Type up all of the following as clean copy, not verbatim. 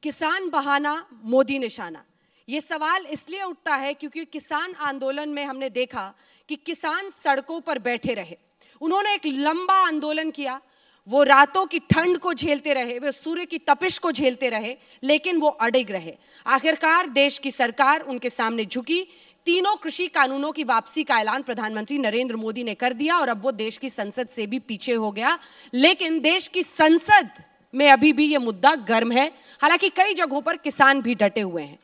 किसान बहाना मोदी निशाना। ये सवाल इसलिए उठता है क्योंकि किसान आंदोलन में हमने देखा कि किसान सड़कों पर बैठे रहे, उन्होंने एक लंबा आंदोलन किया, वो रातों की ठंड को झेलते रहे, वे सूर्य की तपिश को झेलते रहे, लेकिन वो अडिग रहे। आखिरकार देश की सरकार उनके सामने झुकी। तीनों कृषि कानूनों की वापसी का ऐलान प्रधानमंत्री नरेंद्र मोदी ने कर दिया और अब वो देश की संसद से भी पीछे हो गया। लेकिन देश की संसद में अभी भी ये मुद्दा गर्म है। हालांकि कई जगहों पर किसान भी डटे हुए हैं।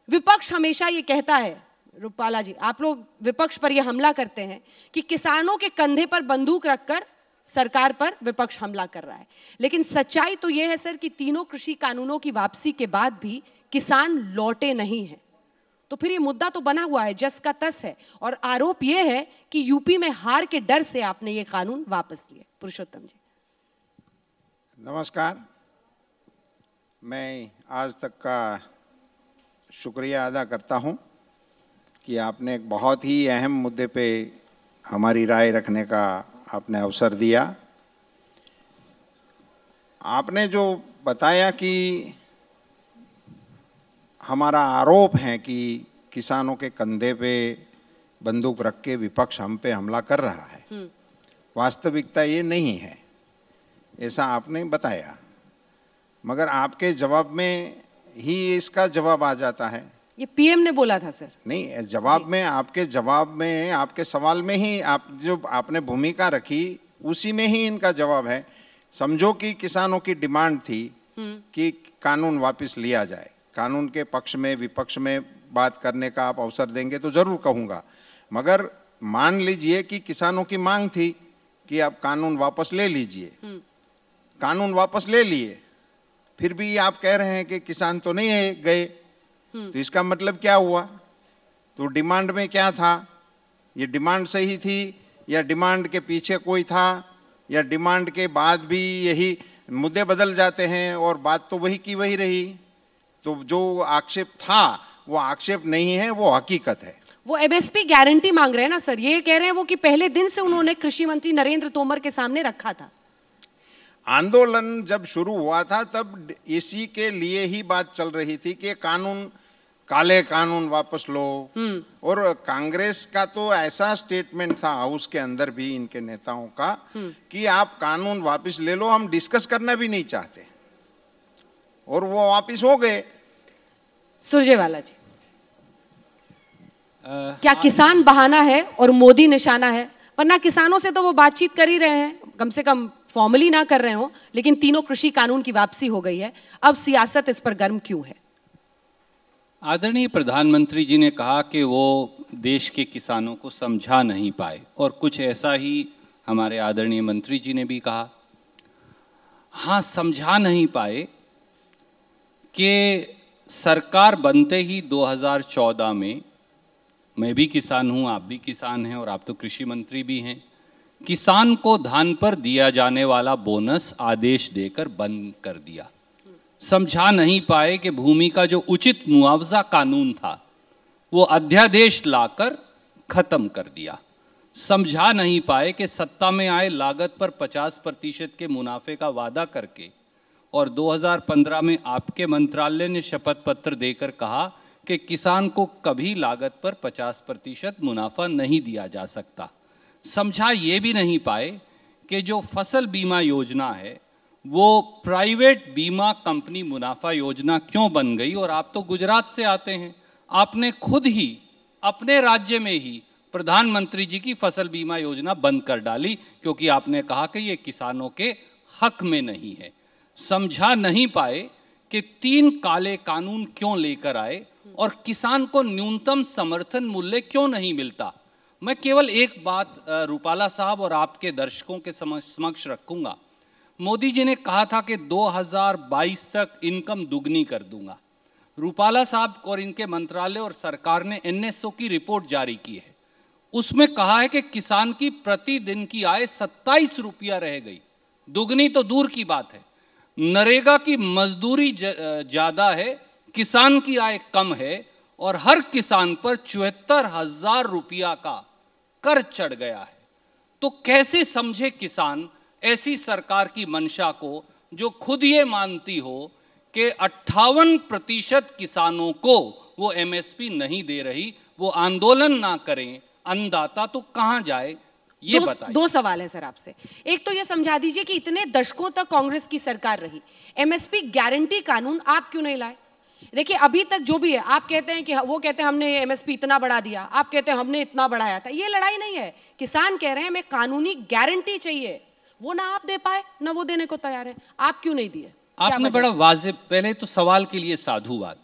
विपक्ष हमेशा ये कहता है, रूपाला जी, आप लोग विपक्ष पर ये हमला करते हैं कि किसानों के कंधे पर बंदूक रखकर सरकार पर विपक्ष हमला कर रहा है, लेकिन सच्चाई तो यह है सर कि तीनों कृषि कानूनों की वापसी के बाद भी किसान लौटे नहीं हैं। तो फिर ये मुद्दा तो बना हुआ है, जस का तस है, और आरोप यह है कि यूपी में हार के डर से आपने ये कानून वापस लिए। पुरुषोत्तम जी नमस्कार। मैं आज तक का शुक्रिया अदा करता हूं कि आपने एक बहुत ही अहम मुद्दे पे हमारी राय रखने का आपने अवसर दिया। आपने जो बताया कि हमारा आरोप है कि किसानों के कंधे पे बंदूक रख के विपक्ष हम पे हमला कर रहा है, वास्तविकता ये नहीं है, ऐसा आपने बताया, मगर आपके जवाब में ही इसका जवाब आ जाता है। ये पीएम ने बोला था सर। नहीं, जवाब में, आपके जवाब में, आपके सवाल में ही आप जो आपने भूमिका रखी उसी में ही इनका जवाब है। समझो कि किसानों की डिमांड थी कि कानून वापस लिया जाए। कानून के पक्ष में विपक्ष में बात करने का आप अवसर देंगे तो जरूर कहूँगा, मगर मान लीजिए कि किसानों की मांग थी कि आप कानून वापस ले लीजिए। कानून वापस ले लिए, फिर भी आप कह रहे हैं कि किसान तो नहीं गए, तो इसका मतलब क्या हुआ? तो डिमांड में क्या था? ये डिमांड सही थी या डिमांड के पीछे कोई था, या डिमांड के बाद भी यही मुद्दे बदल जाते हैं और बात तो वही की वही रही? तो जो आक्षेप था वो आक्षेप नहीं है, वो हकीकत है। वो एमएसपी गारंटी मांग रहे हैं ना सर, ये कह रहे हैं वो कि पहले दिन से उन्होंने कृषि मंत्री नरेंद्र तोमर के सामने रखा था। आंदोलन जब शुरू हुआ था तब इसी के लिए ही बात चल रही थी कि कानून, काले कानून वापस लो। और कांग्रेस का तो ऐसा स्टेटमेंट था हाउस के अंदर भी इनके नेताओं का कि आप कानून वापस ले लो, हम डिस्कस करना भी नहीं चाहते, और वो वापस हो गए। सुरजेवाला जी, क्या किसान बहाना है और मोदी निशाना है? वरना किसानों से तो वो बातचीत कर ही रहे हैं, कम से कम फॉर्मली ना कर रहे हो, लेकिन तीनों कृषि कानून की वापसी हो गई है। अब सियासत इस पर गर्म क्यों है? आदरणीय प्रधानमंत्री जी ने कहा कि वो देश के किसानों को समझा नहीं पाए, और कुछ ऐसा ही हमारे आदरणीय मंत्री जी ने भी कहा। हाँ, समझा नहीं पाए कि सरकार बनते ही 2014 में, मैं भी किसान हूँ, आप भी किसान हैं और आप तो कृषि मंत्री भी हैं, किसान को धान पर दिया जाने वाला बोनस आदेश देकर बंद कर दिया। समझा नहीं पाए कि भूमि का जो उचित मुआवजा कानून था वो अध्यादेश लाकर खत्म कर दिया। समझा नहीं पाए कि सत्ता में आए लागत पर 50% के मुनाफे का वादा करके, और 2015 में आपके मंत्रालय ने शपथ पत्र देकर कहा कि किसान को कभी लागत पर 50% मुनाफा नहीं दिया जा सकता। समझा ये भी नहीं पाए कि जो फसल बीमा योजना है वो प्राइवेट बीमा कंपनी मुनाफा योजना क्यों बन गई। और आप तो गुजरात से आते हैं, आपने खुद ही अपने राज्य में ही प्रधानमंत्री जी की फसल बीमा योजना बंद कर डाली, क्योंकि आपने कहा कि ये किसानों के हक में नहीं है। समझा नहीं पाए कि 3 काले कानून क्यों लेकर आए और किसान को न्यूनतम समर्थन मूल्य क्यों नहीं मिलता। मैं केवल एक बात रूपाला साहब और आपके दर्शकों के समक्ष रखूंगा। मोदी जी ने कहा था कि 2022 तक इनकम दुगनी कर दूंगा। रूपाला साहब और इनके मंत्रालय और सरकार ने एनएसओ की रिपोर्ट जारी की है, उसमें कहा है कि किसान की प्रतिदिन की आय 27 रुपया रह गई। दुगनी तो दूर की बात है, नरेगा की मजदूरी ज्यादा है, किसान की आय कम है, और हर किसान पर 74,000 रुपया का कर चढ़ गया है। तो कैसे समझे किसान ऐसी सरकार की मंशा को जो खुद ये मानती हो कि 58% किसानों को वो एमएसपी नहीं दे रही, वो आंदोलन ना करें, अन्नदाता तो कहां जाए, ये बताइए। दो सवाल है सर आपसे। एक तो ये समझा दीजिए कि इतने दशकों तक कांग्रेस की सरकार रही, एमएसपी गारंटी कानून आप क्यों नहीं लाए? देखिए अभी तक जो भी है, आप कहते हैं कि वो कहते हैं हमने एमएसपी इतना बढ़ा दिया, आप कहते हैं हमने इतना बढ़ाया था। ये लड़ाई नहीं है, किसान कह रहे हैं हमें कानूनी गारंटी चाहिए, वो ना आप दे पाए ना वो देने को तैयार है। आप क्यों नहीं दिए? आपने बड़ा वाजिब, पहले तो सवाल के लिए साधुवाद,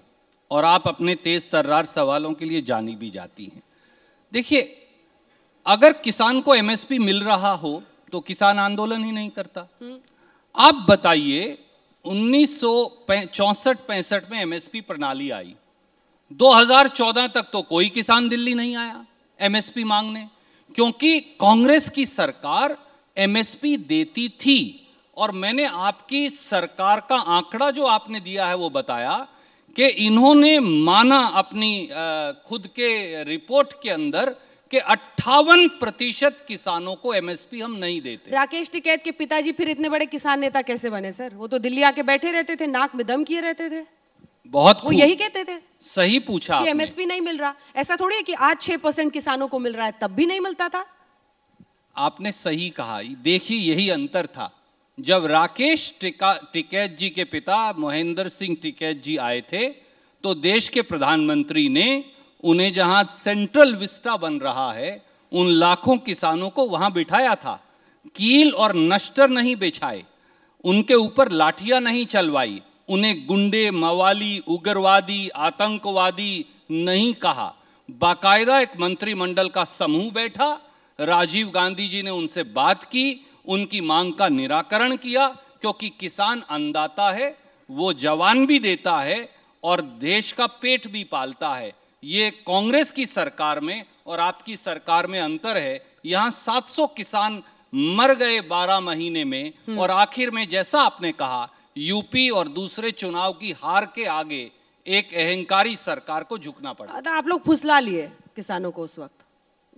और आप अपने तेज तर्रार सवालों के लिए जानी भी जाती हैं। देखिए, अगर किसान को एमएसपी मिल रहा हो तो किसान आंदोलन ही नहीं करता। आप बताइए, 1964-65 में एमएसपी प्रणाली आई, 2014 तक तो कोई किसान दिल्ली नहीं आया एमएसपी मांगने, क्योंकि कांग्रेस की सरकार एमएसपी देती थी। और मैंने आपकी सरकार का आंकड़ा जो आपने दिया है वो बताया कि इन्होंने माना अपनी खुद के रिपोर्ट के अंदर कि 58% किसानों को एमएसपी हम नहीं देते। राकेश टिकैत के पिताजी फिर इतने बड़े किसान नेता कैसे बने सर? वो तो दिल्ली आके बैठे रहते थे, नाक में दम किए रहते थे। बहुत वो यही कहते थे, सही पूछा कि एमएसपी नहीं मिल रहा। ऐसा थोड़ी है कि आज 6% किसानों को मिल रहा है, तब भी नहीं मिलता था। आपने सही कहा। देखिए, यही अंतर था। जब राकेश टिकैत जी के पिता महेंद्र सिंह टिकैत जी आए थे तो देश के प्रधानमंत्री ने उन्हें जहां सेंट्रल विस्टा बन रहा है, उन लाखों किसानों को वहां बिठाया था। कील और नश्तर नहीं बिछाए, उनके ऊपर लाठियां नहीं चलवाई, उन्हें गुंडे, मवाली, उग्रवादी, आतंकवादी नहीं कहा। बाकायदा एक मंत्रिमंडल का समूह बैठा, राजीव गांधी जी ने उनसे बात की, उनकी मांग का निराकरण किया, क्योंकि किसान अन्नदाता है, वो जवान भी देता है और देश का पेट भी पालता है। ये कांग्रेस की सरकार में और आपकी सरकार में अंतर है। यहां 700 किसान मर गए 12 महीने में, और आखिर में जैसा आपने कहा, यूपी और दूसरे चुनाव की हार के आगे एक अहंकारी सरकार को झुकना पड़ा। तो आप लोग फुसला लिए किसानों को उस वक्त,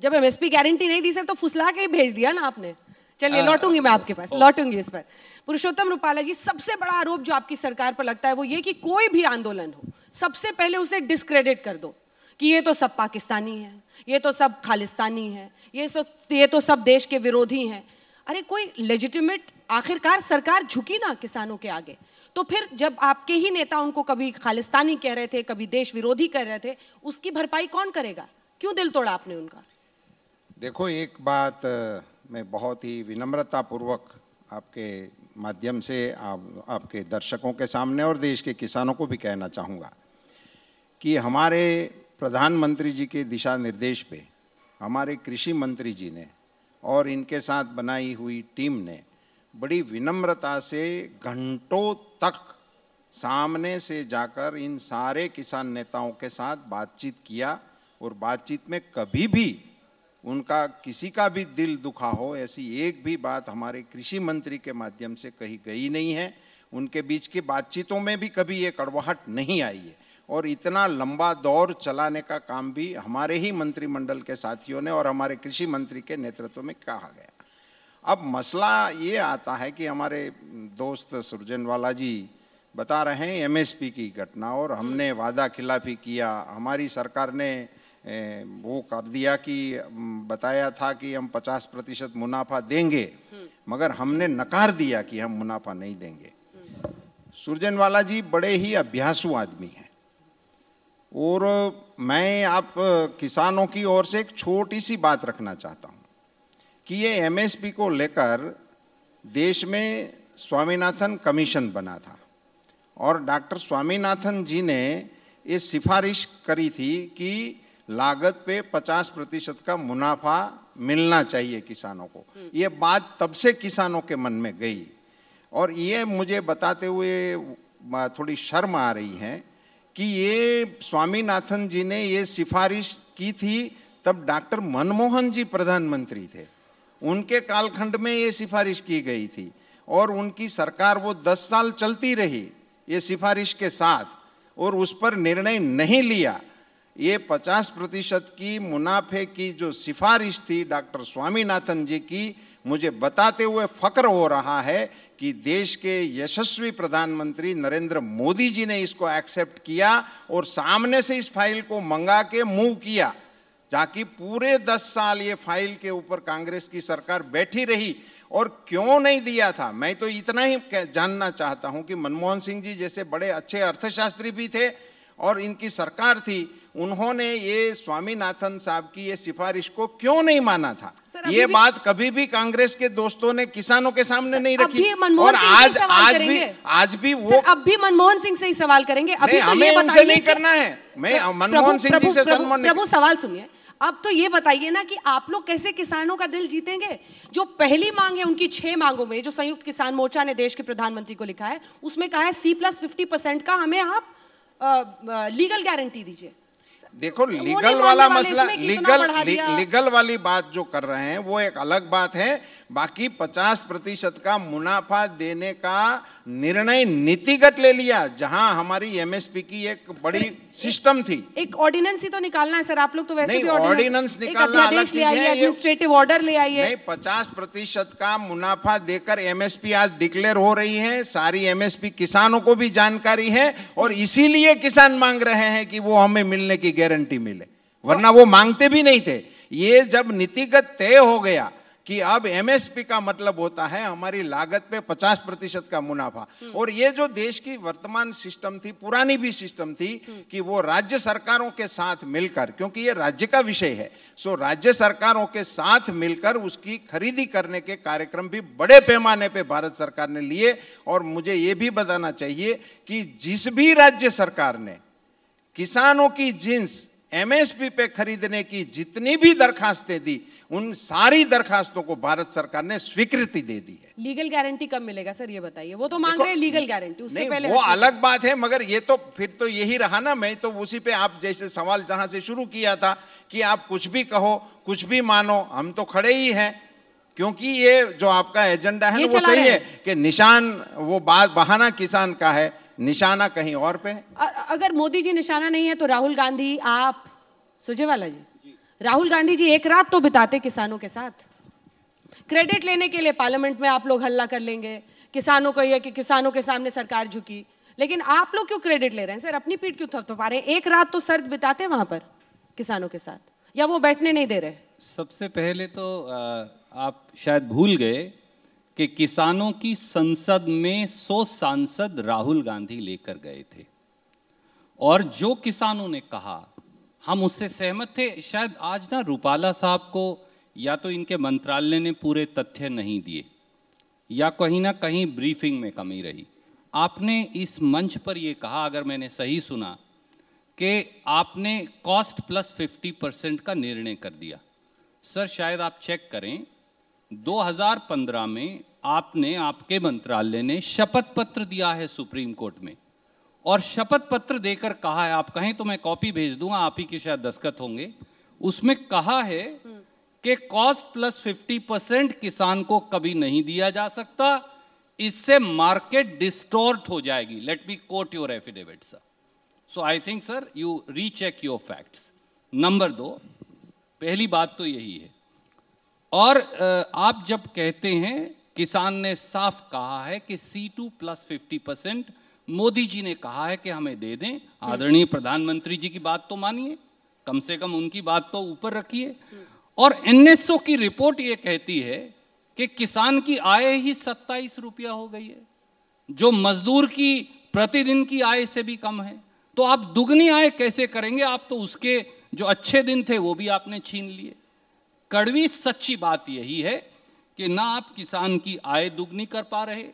जब एमएसपी गारंटी नहीं दी सर, तो फुसला के ही भेज दिया ना आपने। चलिए लौटूंगी मैं आपके पास, लौटूंगी इस पर। पुरुषोत्तम रूपाला जी, सबसे बड़ा आरोप जो आपकी सरकार पर लगता है वो ये कि कोई भी आंदोलन हो, सबसे पहले उसे डिस्क्रेडिट कर दो कि ये तो सब पाकिस्तानी है, ये तो सब खालिस्तानी है, ये तो सब देश के विरोधी हैं। अरे कोई लेजिटिमेट, आखिरकार सरकार झुकी ना किसानों के आगे। तो फिर जब आपके ही नेता उनको कभी खालिस्तानी कह रहे थे, कभी देश विरोधी कह रहे थे, उसकी भरपाई कौन करेगा? क्यों दिल तोड़ा आपने उनका? देखो, एक बात मैं बहुत ही विनम्रतापूर्वक आपके माध्यम से आपके दर्शकों के सामने और देश के किसानों को भी कहना चाहूँगा कि हमारे प्रधानमंत्री जी के दिशा निर्देश पे हमारे कृषि मंत्री जी ने और इनके साथ बनाई हुई टीम ने बड़ी विनम्रता से घंटों तक सामने से जाकर इन सारे किसान नेताओं के साथ बातचीत किया, और बातचीत में कभी भी उनका किसी का भी दिल दुखा हो ऐसी एक भी बात हमारे कृषि मंत्री के माध्यम से कही गई नहीं है। उनके बीच की बातचीतों में भी कभी ये कड़वाहट नहीं आई है, और इतना लंबा दौर चलाने का काम भी हमारे ही मंत्रिमंडल के साथियों ने और हमारे कृषि मंत्री के नेतृत्व में कहा गया। अब मसला ये आता है कि हमारे दोस्त सुरजेवाला जी बता रहे हैं एमएसपी की घटना, और हमने वादा खिलाफी किया, हमारी सरकार ने वो कर दिया कि बताया था कि हम 50% मुनाफा देंगे, मगर हमने नकार दिया कि हम मुनाफा नहीं देंगे। सुरजेवाला जी बड़े ही अभ्यासु आदमी हैं, और मैं आप किसानों की ओर से एक छोटी सी बात रखना चाहता हूँ कि ये एमएसपी को लेकर देश में स्वामीनाथन कमीशन बना था, और डॉक्टर स्वामीनाथन जी ने ये सिफारिश करी थी कि लागत पे 50% का मुनाफा मिलना चाहिए किसानों को। ये बात तब से किसानों के मन में गई, और ये मुझे बताते हुए थोड़ी शर्म आ रही है कि ये स्वामीनाथन जी ने ये सिफारिश की थी तब डॉक्टर मनमोहन जी प्रधानमंत्री थे, उनके कालखंड में ये सिफारिश की गई थी, और उनकी सरकार वो 10 साल चलती रही ये सिफारिश के साथ, और उस पर निर्णय नहीं लिया। ये 50% की मुनाफे की जो सिफारिश थी डॉक्टर स्वामीनाथन जी की, मुझे बताते हुए फख्र हो रहा है कि देश के यशस्वी प्रधानमंत्री नरेंद्र मोदी जी ने इसको एक्सेप्ट किया और सामने से इस फाइल को मंगा के मूव किया, ताकि पूरे 10 साल ये फाइल के ऊपर कांग्रेस की सरकार बैठी रही। और क्यों नहीं दिया था, मैं तो इतना ही जानना चाहता हूं कि मनमोहन सिंह जी जैसे बड़े अच्छे अर्थशास्त्री भी थे और इनकी सरकार थी, उन्होंने ये स्वामीनाथन साहब की ये सिफारिश को क्यों नहीं माना था? ये बात कभी भी कांग्रेस के दोस्तों ने किसानों के सामने नहीं रखी। और आज भी वो अब भी मनमोहन सिंह से ही सवाल करेंगे। अभी तो हमें उनसे नहीं करना है, मैं मनमोहन सिंह जी से सम्मान नहीं। प्रभु सवाल सुनिए, अब तो ये बताइए ना कि आप लोग कैसे किसानों का दिल जीतेंगे? जो पहली मांग है उनकी 6 मांगों में, जो संयुक्त किसान मोर्चा ने देश के प्रधानमंत्री को लिखा है, उसमें कहा है C+50% का हमें आप लीगल गारंटी दीजिए। देखो लीगल वाला मसला, लीगल वाली बात जो कर रहे हैं वो एक अलग बात है। बाकी 50% का मुनाफा देने का निर्णय नीतिगत ले लिया, जहां हमारी एमएसपी की एक बड़ी सिस्टम थी। एक ऑर्डिनेंस ही तो निकालना है सर, आप लोग तो वैसे भी ऑर्डिनेंस निकालना अलग चीज है, एडमिनिस्ट्रेटिव ऑर्डर ले आइए। नहीं, 50% का मुनाफा देकर एमएसपी आज डिक्लेयर हो रही है, सारी एमएसपी किसानों को भी जानकारी है और इसीलिए किसान मांग रहे हैं कि वो हमें मिलने की गारंटी मिले, वरना वो मांगते भी नहीं थे। ये जब नीतिगत तय हो गया कि अब एमएसपी का मतलब होता है हमारी लागत पे 50% का मुनाफा, और ये जो देश की वर्तमान सिस्टम थी, पुरानी भी सिस्टम थी कि वो राज्य सरकारों के साथ मिलकर, क्योंकि ये राज्य का विषय है, सो राज्य सरकारों के साथ मिलकर उसकी खरीदी करने के कार्यक्रम भी बड़े पैमाने पे भारत सरकार ने लिए। और मुझे ये भी बताना चाहिए कि जिस भी राज्य सरकार ने किसानों की जिन्स एमएसपी पे खरीदने की जितनी भी दरखास्तें दी, उन सारी दरखास्तों को भारत सरकार ने स्वीकृति दे दी है। लीगल गारंटी कब मिलेगा सर, ये बताइए? वो तो मांग रहे हैं लीगल गारंटी, उससे पहले वो अलग बात है, मगर ये तो फिर तो यही रहा ना। मैं तो उसी पे आप जैसे सवाल जहां से शुरू किया था कि आप कुछ भी कहो, कुछ भी मानो, हम तो खड़े ही हैं, क्योंकि ये जो आपका एजेंडा है ना वो सही है कि निशान, वो बात बहाना किसान का है, निशाना कहीं और पे है। अगर मोदी जी निशाना नहीं है तो राहुल गांधी, आप, सुरजेवाला जी, राहुल गांधी जी एक रात तो बिताते किसानों के साथ। क्रेडिट लेने के लिए पार्लियामेंट में आप लोग हल्ला कर लेंगे, किसानों को यह कि किसानों के सामने सरकार झुकी, लेकिन आप लोग क्यों क्रेडिट ले रहे हैं सर? अपनी पीठ क्यों थपथपा रहे हैं? एक रात तो सर बिताते वहां पर किसानों के साथ, या वो बैठने नहीं दे रहे? सबसे पहले तो आप शायद भूल गए कि किसानों की संसद में 100 सांसद राहुल गांधी लेकर गए थे, और जो किसानों ने कहा हम उससे सहमत थे। शायद आज ना रूपाला साहब को या तो इनके मंत्रालय ने पूरे तथ्य नहीं दिए, या कहीं ना कहीं ब्रीफिंग में कमी रही। आपने इस मंच पर यह कहा, अगर मैंने सही सुना, कि आपने कॉस्ट प्लस 50% का निर्णय कर दिया। सर शायद आप चेक करें, 2015 में आपने, आपके मंत्रालय ने शपथ पत्र दिया है सुप्रीम कोर्ट में, और शपथ पत्र देकर कहा है, आप कहें तो मैं कॉपी भेज दूंगा, आप ही के शायद दस्तखत होंगे, उसमें कहा है कि कॉस्ट प्लस 50% किसान को कभी नहीं दिया जा सकता, इससे मार्केट डिस्टॉर्ट हो जाएगी। Let me quote your affidavit sir. So I think sir you recheck your facts. Number 2, पहली बात तो यही है। और आप जब कहते हैं, किसान ने साफ कहा है कि C2 + 50% मोदी जी ने कहा है कि हमें दे दें। आदरणीय प्रधानमंत्री जी की बात तो मानिए, कम से कम उनकी बात तो ऊपर रखिए। और NSO की रिपोर्ट ये कहती है कि किसान की आय ही 27 रुपया हो गई है, जो मजदूर की प्रतिदिन की आय से भी कम है। तो आप दुगनी आय कैसे करेंगे? आप तो उसके जो अच्छे दिन थे वो भी आपने छीन लिए। कड़वी सच्ची बात यही है कि ना आप किसान की आय दुगनी कर पा रहे,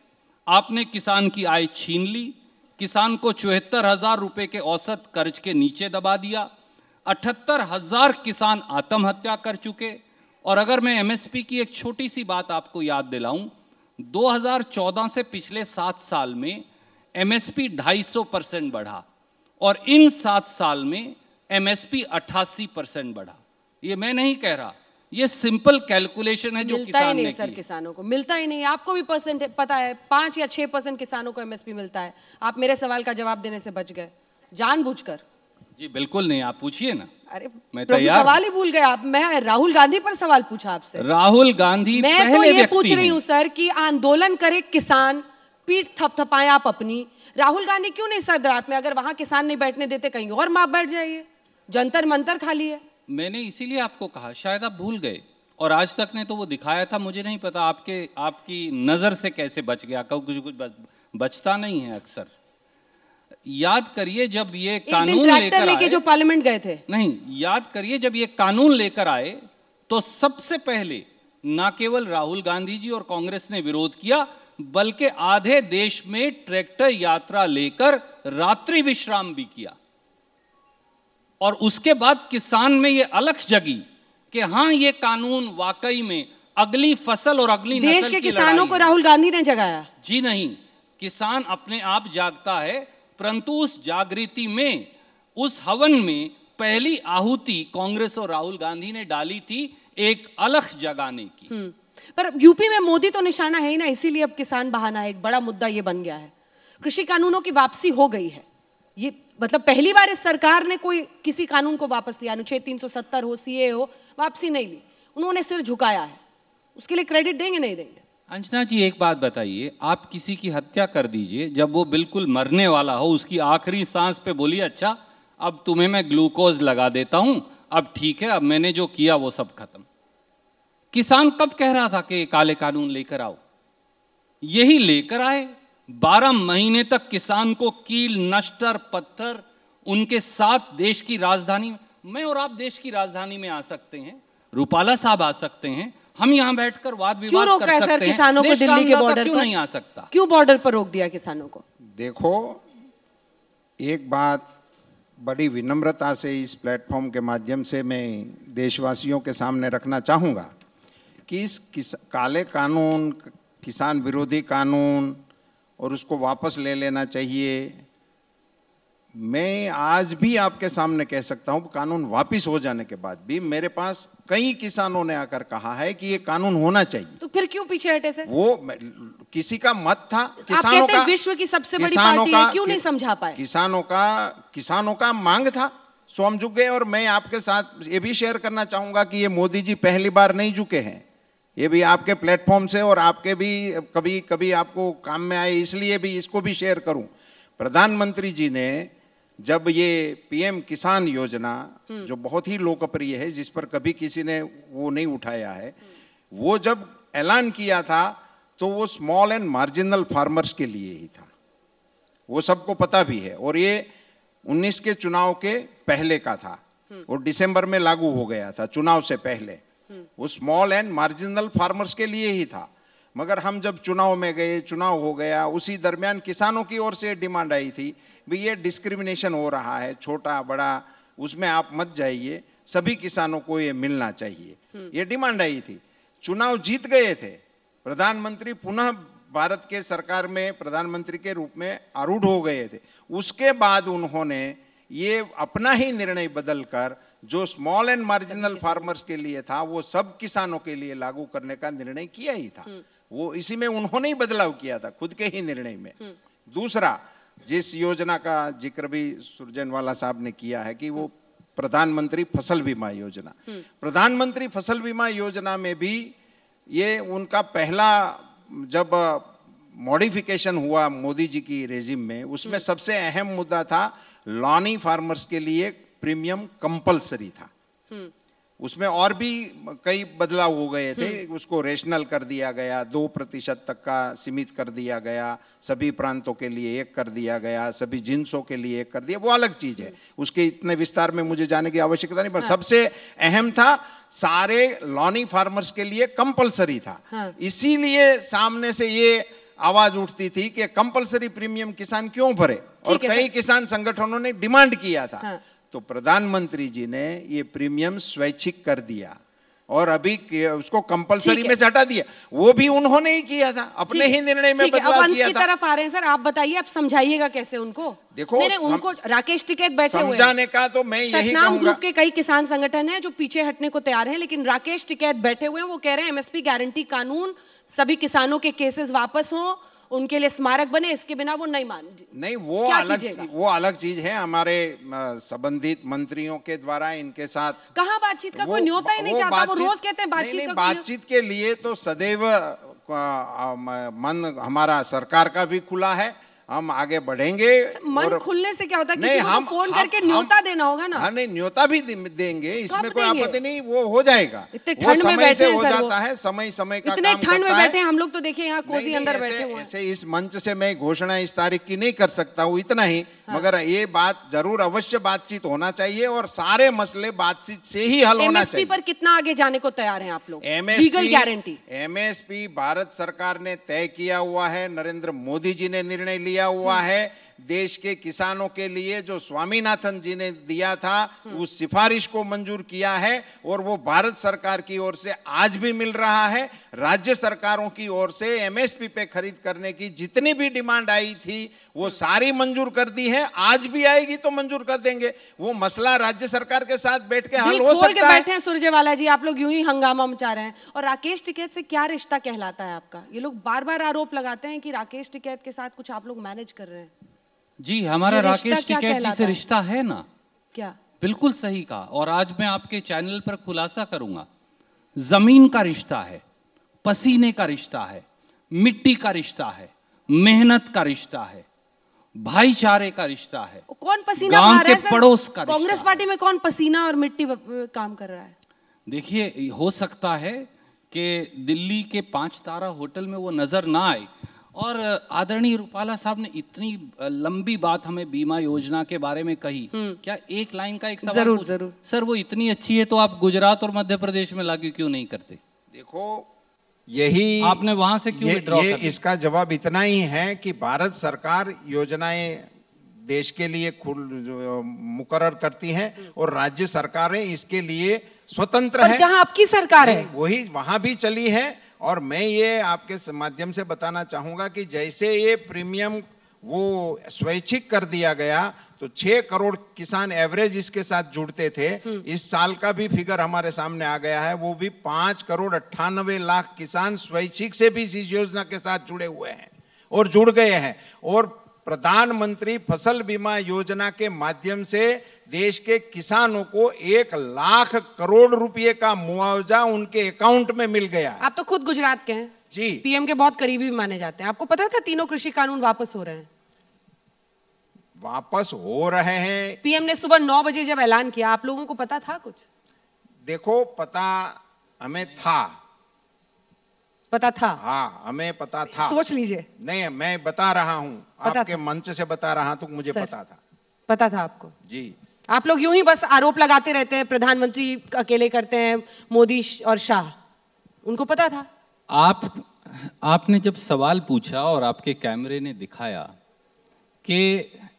आपने किसान की आय छीन ली, किसान को 74,000 रुपए के औसत कर्ज के नीचे दबा दिया, 78,000 किसान आत्महत्या कर चुके। और अगर मैं एमएसपी की एक छोटी सी बात आपको याद दिलाऊं, 2014 से पिछले 7 साल में एमएसपी 250% बढ़ा, और इन 7 साल में एमएसपी 88% बढ़ा। ये मैं नहीं कह रहा, ये सिंपल कैलकुलेशन है जो किसान ने की। सर किसानों को मिलता ही नहीं, आपको भी परसेंट पता है, 5 या 6% किसानों को एमएसपी मिलता है। आप मेरे सवाल का जवाब देने से बच गए जानबूझकर। जी बिल्कुल नहीं, आप पूछिए ना। अरे मैं प्रभु, तैयार सवाल ही भूल गए आप। मैं राहुल गांधी पर सवाल पूछा आपसे। राहुल गांधी मैं पहले तो ये व्यक्ति पूछ रही हैं। हूँ सर कि आंदोलन करे किसान, पीठ थपथपाएं आप अपनी। राहुल गांधी क्यों नहीं सदरात में? अगर वहां किसान नहीं बैठने देते कहीं और माप बैठ जाइए। जंतर मंतर खाली है। मैंने इसीलिए आपको कहा, शायद आप भूल गए, और आज तक ने तो वो दिखाया था, मुझे नहीं पता आपकी नजर से कैसे बच गया। कुछ बचता नहीं है अक्सर। याद करिए जब ये कानून लेकर लेके आए, जो पार्लियामेंट गए थे। नहीं, याद करिए जब ये कानून लेकर आए तो सबसे पहले ना केवल राहुल गांधी जी और कांग्रेस ने विरोध किया, बल्कि आधे देश में ट्रैक्टर यात्रा लेकर रात्रि विश्राम भी किया। और उसके बाद किसान में ये अलख जगी कि हाँ, ये कानून वाकई में अगली फसल और अगली नस्ल देश के की किसानों को लड़ाई है। राहुल गांधी ने जगाया। जी नहीं, किसान अपने आप जागता है, परंतु उस जागृति में, उस हवन में पहली आहुति कांग्रेस और राहुल गांधी ने डाली थी, एक अलख जगाने की। पर यूपी में मोदी तो निशाना है ही ना, इसीलिए अब किसान बहाना है। एक बड़ा मुद्दा ये बन गया है। कृषि कानूनों की वापसी हो गई है। ये मतलब पहली बार इस सरकार ने कोई किसी कानून को वापस लिया, अनुच्छेद 370 हो, सीए हो, वापसी नहीं ली। उन्होंने सिर झुकाया है। उसके लिए क्रेडिट देंगे नहीं देंगे? अंजना जी एक बात बताइए, आप किसी की हत्या कर दीजिए, जब वो बिल्कुल मरने वाला हो, उसकी आखिरी सांस पे बोलिए अच्छा अब तुम्हें मैं ग्लूकोज लगा देता हूं, अब ठीक है, अब मैंने जो किया वो सब खत्म। किसान कब कह रहा था कि काले कानून लेकर आओ? यही लेकर आए। 12 महीने तक किसान को कील, नश्तर, पत्थर, उनके साथ देश की राजधानी, मैं और आप देश की राजधानी में आ सकते हैं, रूपाला साहब आ सकते हैं, हम यहां बैठकर वाद विवाद कर सकते हैं। सर किसानों को दिल्ली के बॉर्डर क्यों पर नहीं आ सकता? क्यों बॉर्डर पर रोक दिया किसानों को? देखो, एक बात बड़ी विनम्रता से इस प्लेटफॉर्म के माध्यम से मैं देशवासियों के सामने रखना चाहूँगा कि इस काले कानून, किसान विरोधी कानून और उसको वापस ले लेना चाहिए, मैं आज भी आपके सामने कह सकता हूँ, कानून वापस हो जाने के बाद भी मेरे पास कई किसानों ने आकर कहा है कि ये कानून होना चाहिए। तो फिर क्यों पीछे हटे सर? वो किसी का मत था, किसानों का, विश्व की सबसे बड़ी पार्टी है, क्यों नहीं समझा पाए? किसानों का मांग था, सो हम झुक गए। और मैं आपके साथ ये भी शेयर करना चाहूंगा कि ये मोदी जी पहली बार नहीं झुके हैं, ये भी आपके प्लेटफॉर्म से और आपके भी कभी कभी आपको काम में आए, इसलिए भी इसको भी शेयर करूं। प्रधानमंत्री जी ने जब ये पीएम किसान योजना, जो बहुत ही लोकप्रिय है, जिस पर कभी किसी ने वो नहीं उठाया है, वो जब ऐलान किया था तो वो स्मॉल एंड मार्जिनल फार्मर्स के लिए ही था, वो सबको पता भी है। और ये 19 के चुनाव के पहले का था और दिसंबर में लागू हो गया था, चुनाव से पहले। वो स्मॉल एंड मार्जिनल फार्मर्स के लिए ही था। मगर हम जब चुनाव में गए, चुनाव हो गया, उसी दरमियान किसानों की ओर से डिमांड आई थी, भी ये डिस्क्रिमिनेशन हो रहा है, छोटा बड़ा उसमें आप मत जाइए, सभी किसानों को ये मिलना चाहिए, ये डिमांड आई थी। चुनाव जीत गए थे, प्रधानमंत्री पुनः भारत के सरकार में प्रधानमंत्री के रूप में आरूढ़ हो गए थे। उसके बाद उन्होंने ये अपना ही निर्णय बदलकर जो स्मॉल एंड मार्जिनल फार्मर्स के लिए था वो सब किसानों के लिए लागू करने का निर्णय किया ही था। वो इसी में उन्होंने ही बदलाव किया था, खुद के ही निर्णय में। दूसरा, जिस योजना का जिक्र भी सुरजेवाला साहब ने किया है कि वो प्रधानमंत्री फसल बीमा योजना, प्रधानमंत्री फसल बीमा योजना में भी ये उनका पहला जब मॉडिफिकेशन हुआ मोदी जी की रेजिम में, उसमें सबसे अहम मुद्दा था लॉनी फार्मर्स के लिए प्रीमियम कंपलसरी था। उसमें और भी कई बदलाव हो गए थे, उसको रेशनल कर दिया गया, 2% तक का सीमित कर दिया गया, सभी प्रांतों के लिए 1 कर दिया गया, सभी जिन्सों के लिए 1 कर दिया, वो अलग चीज है, उसके इतने विस्तार में मुझे जाने की आवश्यकता नहीं। पर सबसे अहम था सारे लॉनी फार्मर्स के लिए कंपलसरी था। इसीलिए सामने से ये आवाज उठती थी कि कंपलसरी प्रीमियम किसान क्यों भरे, और कई किसान संगठनों ने डिमांड किया था। तो प्रधानमंत्री जी ने ये प्रीमियम स्वैच्छिक कर दिया और अभी उसको कंपलसरी में से हटा दिया। वो भी उन्होंने ही किया था, अपने ही निर्णय में बदलाव किया था। तरफ आ रहे हैं सर, आप बताइए, आप समझाइएगा कैसे उनको? देखो, उनको राकेश टिकैत बैठे हुए हैं, समझाने का तो मैं यही कहूंगा, ग्रुप के कई किसान संगठन हैं जो पीछे हटने को तैयार हैं, लेकिन राकेश टिकैत बैठे हुए हैं, वो कह रहे हैं एमएसपी गारंटी कानून, सभी किसानों के केसेस वापस हों उनके लिए स्मारक बने, इसके बिना वो नहीं मान। नहीं, वो अलग चीज है। हमारे संबंधित मंत्रियों के द्वारा इनके साथ कहाँ बातचीत का कोई न्योता ही नहीं चाहता। वो रोज कहते हैं बातचीत का। बातचीत के लिए तो सदैव मन हमारा सरकार का भी खुला है, हम आगे बढ़ेंगे। मन खुलने से क्या होता है? किसी को तो फोन करके न्योता देना होगा ना। हाँ, नहीं, न्योता भी देंगे, इसमें कोई आपत्ति नहीं, वो हो जाएगा। इतने ठंड में बैठे हो जाता है, समय समय का इतने ठंड में बैठे हैं हम लोग तो देखिए यहाँ कोसी अंदर बैठे हुए हैं। ऐसे इस मंच से मैं घोषणा इस तारीख की नहीं कर सकता हूँ, इतना ही। मगर ये बात जरूर अवश्य बातचीत होना चाहिए और सारे मसले बातचीत से ही हल होना चाहिए। एमएसपी पर कितना आगे जाने को तैयार हैं आप लोग? लीगल गारंटी एमएसपी भारत सरकार ने तय किया हुआ है, नरेंद्र मोदी जी ने निर्णय लिया हुआ है। देश के किसानों के लिए जो स्वामीनाथन जी ने दिया था उस सिफारिश को मंजूर किया है और वो भारत सरकार की ओर से आज भी मिल रहा है। राज्य सरकारों की ओर से एमएसपी पे खरीद करने की जितनी भी डिमांड आई थी वो सारी मंजूर कर दी है, आज भी आएगी तो मंजूर कर देंगे। वो मसला राज्य सरकार के साथ बैठ के हल हो सकता है। बैठे हैं सुरजेवाला जी, आप लोग यूं ही हंगामा मचा रहे हैं। और राकेश टिकैत से क्या रिश्ता कहलाता है आपका? ये लोग बार बार आरोप लगाते हैं कि राकेश टिकैत के साथ कुछ आप लोग मैनेज कर रहे हैं। जी, हमारा राकेश टिकैत जी से रिश्ता है ना। क्या? बिल्कुल सही कहा। और आज मैं आपके चैनल पर खुलासा करूंगा, जमीन का रिश्ता है, पसीने का रिश्ता है, मिट्टी का रिश्ता है, मेहनत का रिश्ता है, भाईचारे का रिश्ता है। कौन पसीना गांव के पड़ोस का? कांग्रेस पार्टी में कौन पसीना और मिट्टी काम कर रहा है? देखिए, हो सकता है कि दिल्ली के 5 तारा होटल में वो नजर ना आए। और आदरणीय रूपाला साहब ने इतनी लंबी बात हमें बीमा योजना के बारे में कही, क्या एक लाइन का एक सवाल? जरूर। सर, वो इतनी अच्छी है तो आप गुजरात और मध्य प्रदेश में लागू क्यों नहीं करते? देखो, यही आपने वहां से क्यों विड्रॉ कर दिया? इसका जवाब इतना ही है कि भारत सरकार योजनाएं देश के लिए मुकर्रर करती हैं और राज्य सरकारें इसके लिए स्वतंत्र हैं। जहां आपकी सरकार है वही वहां भी चली है। और मैं ये आपके माध्यम से बताना चाहूंगा कि जैसे ये प्रीमियम वो स्वैच्छिक कर दिया गया तो 6 करोड़ किसान एवरेज इसके साथ जुड़ते थे। इस साल का भी फिगर हमारे सामने आ गया है, वो भी 5 करोड़ 98 लाख किसान स्वैच्छिक से भी इस योजना के साथ जुड़े हुए हैं और जुड़ गए हैं। और प्रधानमंत्री फसल बीमा योजना के माध्यम से देश के किसानों को 1 लाख करोड़ रुपए का मुआवजा उनके अकाउंट में मिल गया। आप तो खुद गुजरात के हैं जी, पीएम के बहुत करीबी माने जाते हैं। आपको पता था तीनों कृषि कानून वापस हो रहे हैं? वापस हो रहे हैं। पीएम ने सुबह 9 बजे जब ऐलान किया, आप लोगों को पता था कुछ? देखो, पता हमें था। पता था? हाँ, हमें पता था। सोच लीजिए। नहीं, मैं बता रहा हूँ, आपके मंच से बता रहा तो मुझे पता था। पता था आपको? जी। आप लोग यूं ही बस आरोप लगाते रहते हैं, प्रधानमंत्री अकेले करते हैं, मोदी और शाह। उनको पता था? आपने जब सवाल पूछा और आपके कैमरे ने दिखाया कि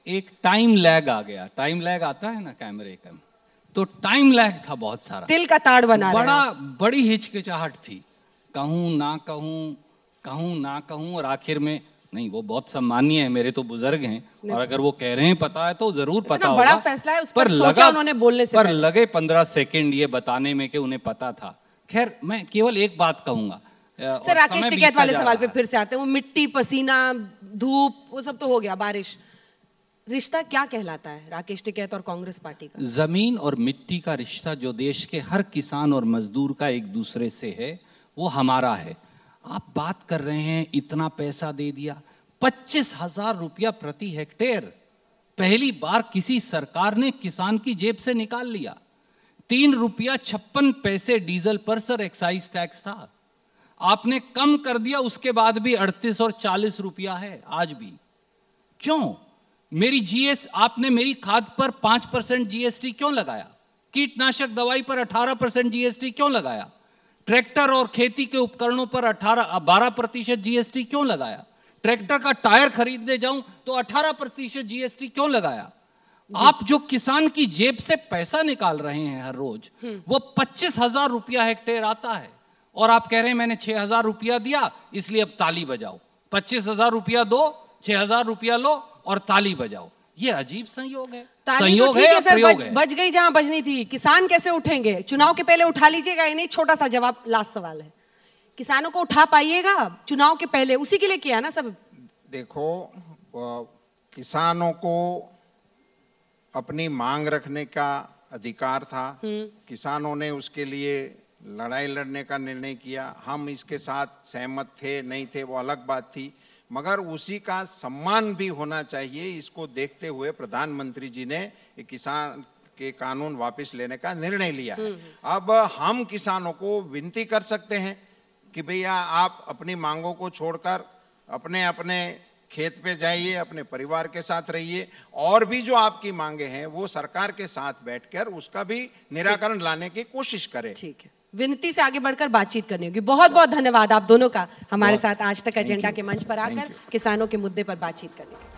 एक टाइम लैग आ गया, टाइम लैग आता है ना कैमरे का, तो टाइम लैग था बहुत सारा, तिल का ताड़ बना बड़ी हिचकिचाहट थी, कहूं ना कहूं, और आखिर में नहीं, वो बहुत सम्मानीय है, मेरे तो बुजुर्ग हैं और अगर वो कह रहे हैं पता है तो जरूर पता होगा। बड़ा फैसला है, उस पर सोचा उन्होंने बोलने से पहले। लगे 15 सेकंड ये बताने में कि उन्हें पता था। खैर, मैं केवल एक बात कहूंगा सर, राकेश टिकैत वाले सवाल पे फिर से आते हैं। वो मिट्टी, पसीना, धूप, वो सब तो हो गया, बारिश, रिश्ता क्या कहलाता है राकेश टिकैत और कांग्रेस पार्टी का? जमीन और मिट्टी का रिश्ता जो देश के हर किसान और मजदूर का एक दूसरे से है, वो हमारा है। आप बात कर रहे हैं इतना पैसा दे दिया, 25,000 रुपया प्रति हेक्टेयर पहली बार किसी सरकार ने किसान की जेब से निकाल लिया। 3 रुपया 56 पैसे डीजल पर सर एक्साइज टैक्स था, आपने कम कर दिया, उसके बाद भी 38 और 40 रुपया है आज भी। क्यों? आपने मेरी खाद पर 5% जीएसटी क्यों लगाया? कीटनाशक दवाई पर 18% जीएसटी क्यों लगाया? ट्रैक्टर और खेती के उपकरणों पर 12% जीएसटी क्यों लगाया? ट्रैक्टर का टायर खरीदने जाऊं तो 18% जीएसटी क्यों लगाया? आप जो किसान की जेब से पैसा निकाल रहे हैं हर रोज, वो 25,000 रुपया हेक्टेयर आता है और आप कह रहे हैं मैंने 6,000 रुपया दिया इसलिए अब ताली बजाओ। 25,000 रुपया दो, 6,000 रुपया लो और ताली बजाओ। ये अजीब संयोग है। संयोग है या प्रयोग है? बच गई जहां बजनी थी। किसान कैसे उठेंगे? चुनाव के पहले उठा लीजिएगा। ये नहीं, छोटा सा जवाब, लास्ट सवाल है, किसानों को उठा पाइएगा चुनाव के पहले? उसी के लिए किया ना सब। देखो, किसानों को अपनी मांग रखने का अधिकार था। किसानों ने उसके लिए लड़ाई लड़ने का निर्णय किया। हम इसके साथ सहमत थे नहीं थे वो अलग बात थी, मगर उसी का सम्मान भी होना चाहिए। इसको देखते हुए प्रधानमंत्री जी ने किसान के कानून वापस लेने का निर्णय लिया है। अब हम किसानों को विनती कर सकते हैं कि भैया आप अपनी मांगों को छोड़कर अपने अपने खेत पे जाइए, अपने परिवार के साथ रहिए, और भी जो आपकी मांगे हैं वो सरकार के साथ बैठकर उसका भी निराकरण लाने की कोशिश करें। ठीक है, विनती से आगे बढ़कर बातचीत करनी होगी। बहुत बहुत धन्यवाद आप दोनों का हमारे साथ आज तक एजेंडा के मंच पर आकर किसानों के मुद्दे पर बातचीत करने के लिए।